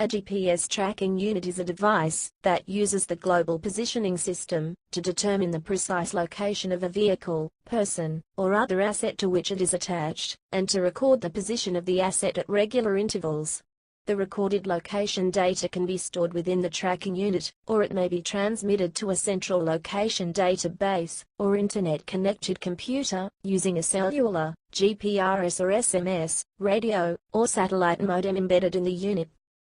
A GPS tracking unit is a device that uses the global positioning system to determine the precise location of a vehicle, person, or other asset to which it is attached, and to record the position of the asset at regular intervals. The recorded location data can be stored within the tracking unit, or it may be transmitted to a central location database, or internet-connected computer, using a cellular, GPRS or SMS, radio, or satellite modem embedded in the unit.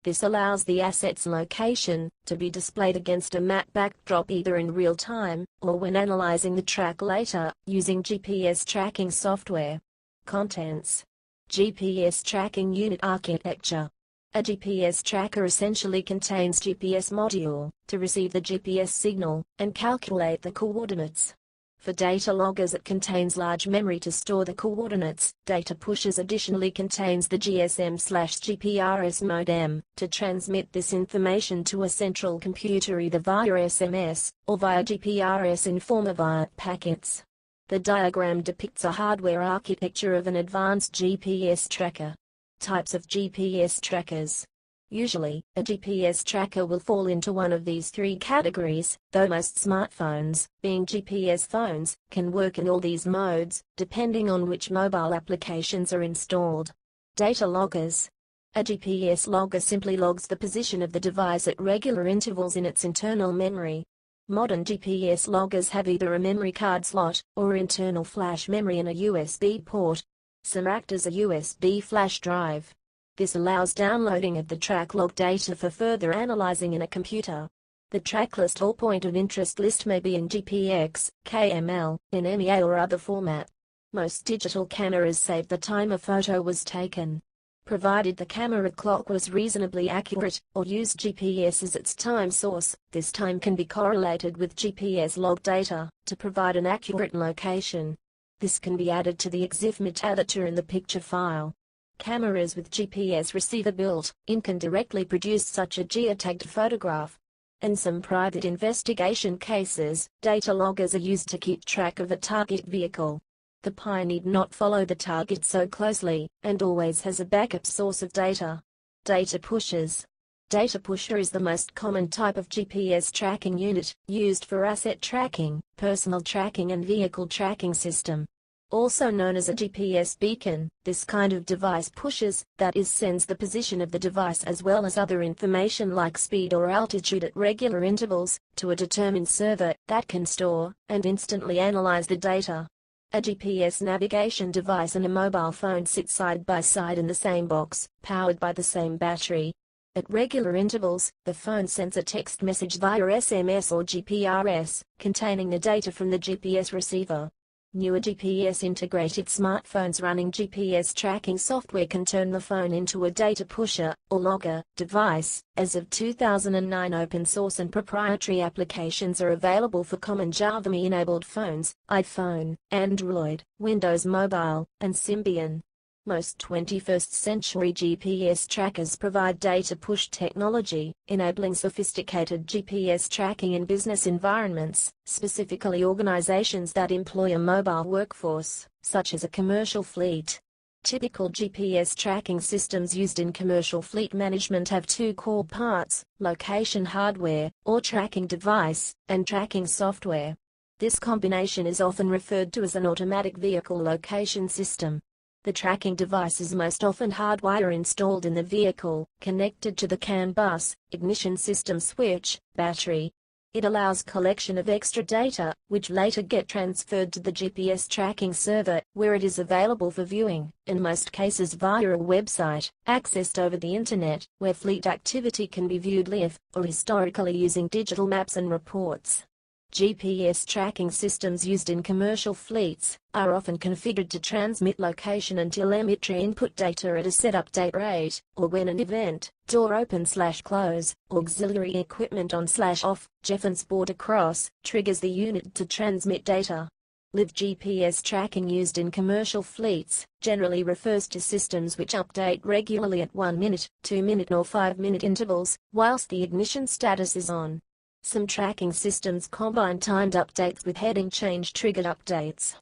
This allows the asset's location to be displayed against a map backdrop either in real time, or when analyzing the track later, using GPS tracking software. Contents: GPS tracking unit architecture. A GPS tracker essentially contains GPS module to receive the GPS signal and calculate the coordinates. For data loggers, it contains large memory to store the coordinates. Data pushers additionally contains the GSM/GPRS modem to transmit this information to a central computer either via SMS or via GPRS in form of IRT packets. The diagram depicts a hardware architecture of an advanced GPS tracker. Types of GPS trackers. Usually, a GPS tracker will fall into one of these three categories, though most smartphones, being GPS phones, can work in all these modes, depending on which mobile applications are installed. Data loggers. A GPS logger simply logs the position of the device at regular intervals in its internal memory. Modern GPS loggers have either a memory card slot or internal flash memory in a USB port. Some act as a USB flash drive. This allows downloading of the track log data for further analyzing in a computer. The track list or point of interest list may be in GPX, KML, in MEA or other format. Most digital cameras save the time a photo was taken. Provided the camera clock was reasonably accurate, or used GPS as its time source, this time can be correlated with GPS log data to provide an accurate location. This can be added to the EXIF metadata in the picture file. Cameras with GPS receiver built-in can directly produce such a geotagged photograph. In some private investigation cases, data loggers are used to keep track of a target vehicle. The PI need not follow the target so closely, and always has a backup source of data. Data pushers. Data pusher is the most common type of GPS tracking unit, used for asset tracking, personal tracking and vehicle tracking system. Also known as a GPS beacon, this kind of device pushes, that is sends the position of the device as well as other information like speed or altitude at regular intervals, to a determined server that can store and instantly analyze the data. A GPS navigation device and a mobile phone sit side by side in the same box, powered by the same battery. At regular intervals, the phone sends a text message via SMS or GPRS, containing the data from the GPS receiver. Newer GPS-integrated smartphones running GPS tracking software can turn the phone into a data pusher, or logger, device. As of 2009, open-source and proprietary applications are available for common Java-enabled phones, iPhone, Android, Windows Mobile, and Symbian. Most 21st-century GPS trackers provide data push technology, enabling sophisticated GPS tracking in business environments, specifically organizations that employ a mobile workforce, such as a commercial fleet. Typical GPS tracking systems used in commercial fleet management have two core parts: location hardware, or tracking device, and tracking software. This combination is often referred to as an automatic vehicle location system. The tracking device is most often hardwire installed in the vehicle, connected to the CAN bus, ignition system switch, battery. It allows collection of extra data, which later get transferred to the GPS tracking server, where it is available for viewing, in most cases via a website, accessed over the internet, where fleet activity can be viewed live, or historically using digital maps and reports. GPS tracking systems used in commercial fleets are often configured to transmit location and telemetry input data at a set update rate, or when an event, door open/close, auxiliary equipment on/off, Jeffens board across, triggers the unit to transmit data. Live GPS tracking used in commercial fleets generally refers to systems which update regularly at 1-minute, 2-minute or 5-minute intervals, whilst the ignition status is on. Some tracking systems combine timed updates with heading change triggered updates.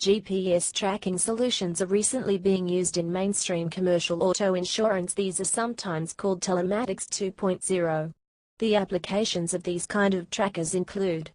GPS tracking solutions are recently being used in mainstream commercial auto insurance. These are sometimes called telematics 2.0. The applications of these kind of trackers include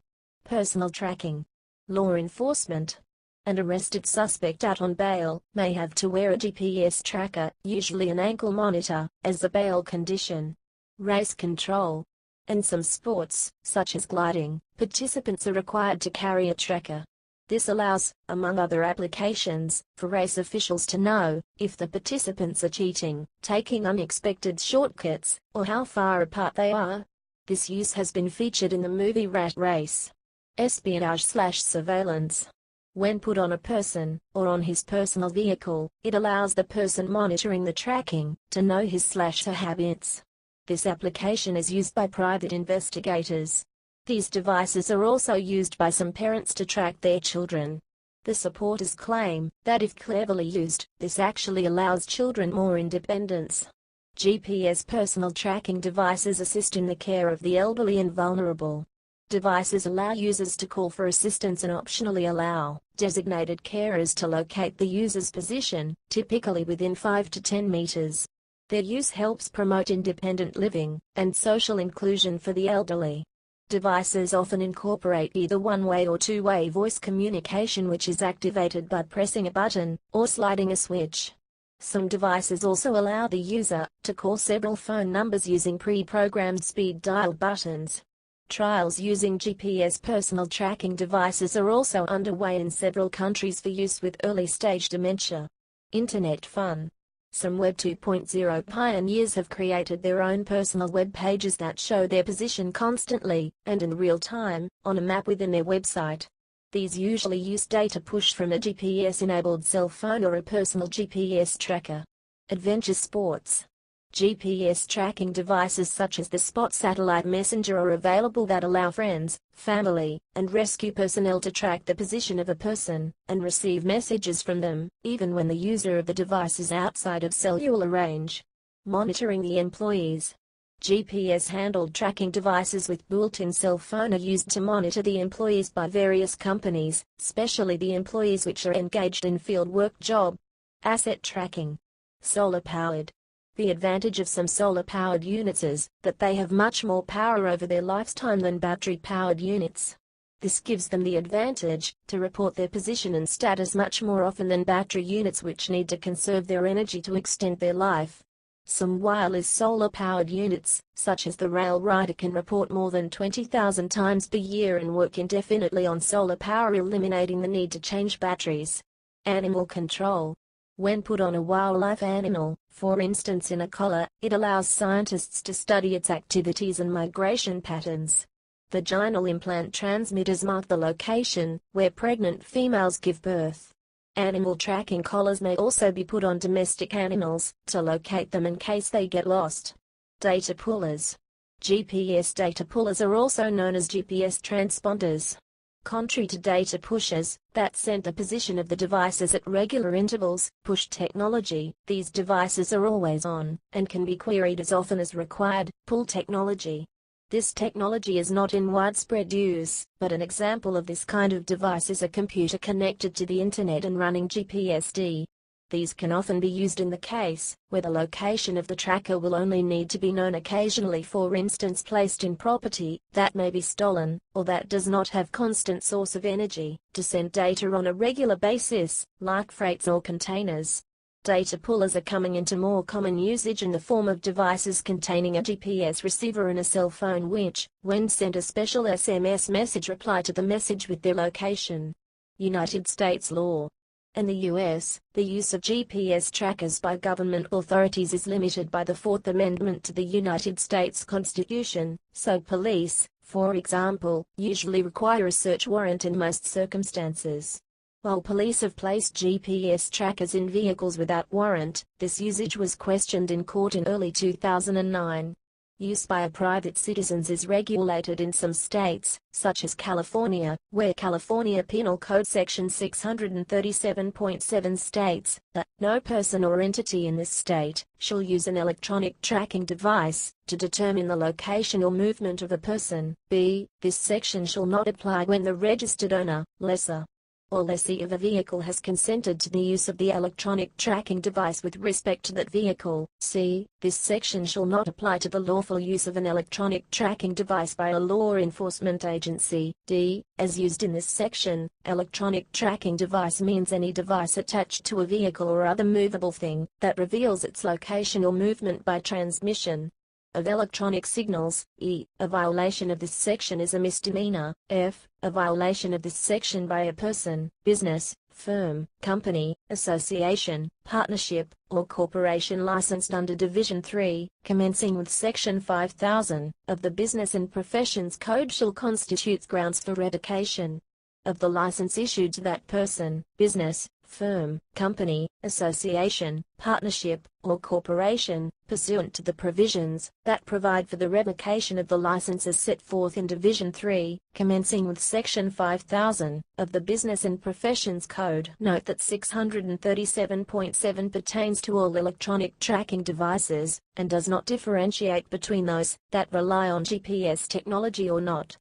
personal tracking. Law enforcement. An arrested suspect out on bail may have to wear a GPS tracker, usually an ankle monitor, as a bail condition. Race control. In some sports, such as gliding, participants are required to carry a tracker. This allows, among other applications, for race officials to know if the participants are cheating, taking unexpected shortcuts, or how far apart they are. This use has been featured in the movie Rat Race. Espionage/surveillance. When put on a person, or on his personal vehicle, it allows the person monitoring the tracking to know his/her habits. This application is used by private investigators. These devices are also used by some parents to track their children. The supporters claim that if cleverly used, this actually allows children more independence. GPS personal tracking devices assist in the care of the elderly and vulnerable. Devices allow users to call for assistance and optionally allow designated carers to locate the user's position, typically within 5 to 10 meters. Their use helps promote independent living and social inclusion for the elderly. Devices often incorporate either one-way or two-way voice communication, which is activated by pressing a button or sliding a switch. Some devices also allow the user to call several phone numbers using pre-programmed speed dial buttons. Trials using GPS personal tracking devices are also underway in several countries for use with early-stage dementia. Internet fun. Some Web 2.0 pioneers have created their own personal web pages that show their position constantly, and in real time, on a map within their website. These usually use data push from a GPS-enabled cell phone or a personal GPS tracker. Adventure sports. GPS tracking devices such as the Spot satellite messenger are available that allow friends, family, and rescue personnel to track the position of a person and receive messages from them, even when the user of the device is outside of cellular range. Monitoring the employees. GPS-handled tracking devices with built-in cell phone are used to monitor the employees by various companies, especially the employees which are engaged in field work job. Asset tracking. Solar-powered. The advantage of some solar-powered units is that they have much more power over their lifetime than battery-powered units. This gives them the advantage to report their position and status much more often than battery units, which need to conserve their energy to extend their life. Some wireless solar-powered units, such as the Rail Rider, can report more than 20,000 times per year and work indefinitely on solar power, eliminating the need to change batteries. Animal control. When put on a wildlife animal, for instance in a collar, it allows scientists to study its activities and migration patterns. Vaginal implant transmitters mark the location where pregnant females give birth. Animal tracking collars may also be put on domestic animals to locate them in case they get lost. Data pullers. GPS data pullers are also known as GPS transponders. Contrary to data pushers that send the position of the devices at regular intervals, push technology, these devices are always on and can be queried as often as required. Pull technology. This technology is not in widespread use, but an example of this kind of device is a computer connected to the internet and running GPSD. These can often be used in the case where the location of the tracker will only need to be known occasionally, for instance placed in property that may be stolen, or that does not have constant source of energy to send data on a regular basis, like freights or containers. Data pullers are coming into more common usage in the form of devices containing a GPS receiver and a cell phone which, when sent a special SMS message, reply to the message with their location. United States law. In the U.S., the use of GPS trackers by government authorities is limited by the Fourth Amendment to the United States Constitution, so police, for example, usually require a search warrant in most circumstances. While police have placed GPS trackers in vehicles without warrant, this usage was questioned in court in early 2009. Use by private citizens is regulated in some states, such as California, where California Penal Code Section 637.7 states that no person or entity in this state shall use an electronic tracking device to determine the location or movement of a person. B. This section shall not apply when the registered owner, lessor, or lessee of a vehicle has consented to the use of the electronic tracking device with respect to that vehicle. C. This section shall not apply to the lawful use of an electronic tracking device by a law enforcement agency. D. As used in this section, electronic tracking device means any device attached to a vehicle or other movable thing that reveals its location or movement by transmission of electronic signals. E. A violation of this section is a misdemeanor. F. A violation of this section by a person, business, firm, company, association, partnership, or corporation licensed under Division 3, commencing with Section 5000 of the Business and Professions Code shall constitute grounds for revocation of the license issued to that person, business, firm, company, association, partnership, or corporation, pursuant to the provisions that provide for the revocation of the licenses set forth in Division 3, commencing with Section 5000 of the Business and Professions Code. Note that 637.7 pertains to all electronic tracking devices, and does not differentiate between those that rely on GPS technology or not.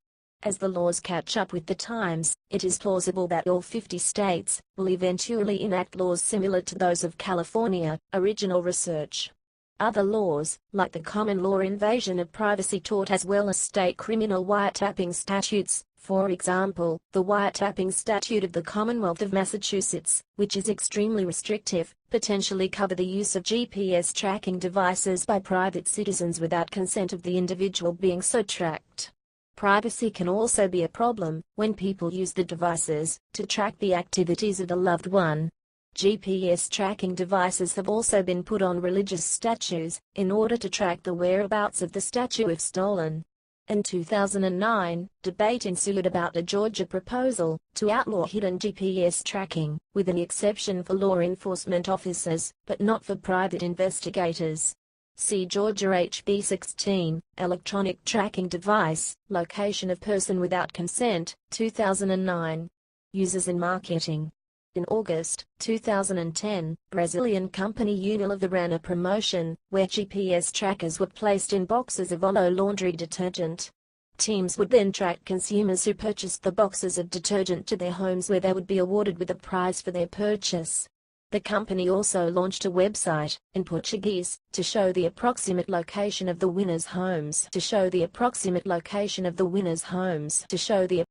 As the laws catch up with the times, it is plausible that all 50 states will eventually enact laws similar to those of California. Original research. Other laws, like the common law invasion of privacy tort as well as state criminal wiretapping statutes, for example, the wiretapping statute of the Commonwealth of Massachusetts, which is extremely restrictive, potentially cover the use of GPS tracking devices by private citizens without consent of the individual being so tracked. Privacy can also be a problem when people use the devices to track the activities of a loved one. GPS tracking devices have also been put on religious statues in order to track the whereabouts of the statue if stolen. In 2009, debate ensued about a Georgia proposal to outlaw hidden GPS tracking, with an exception for law enforcement officers, but not for private investigators. See Georgia HB 16, Electronic Tracking Device, Location of Person Without Consent, 2009. Users in Marketing. In August 2010, Brazilian company Unilever ran a promotion where GPS trackers were placed in boxes of Olo laundry detergent. Teams would then track consumers who purchased the boxes of detergent to their homes, where they would be awarded with a prize for their purchase. The company also launched a website, in Portuguese, to show the approximate location of the winners' homes.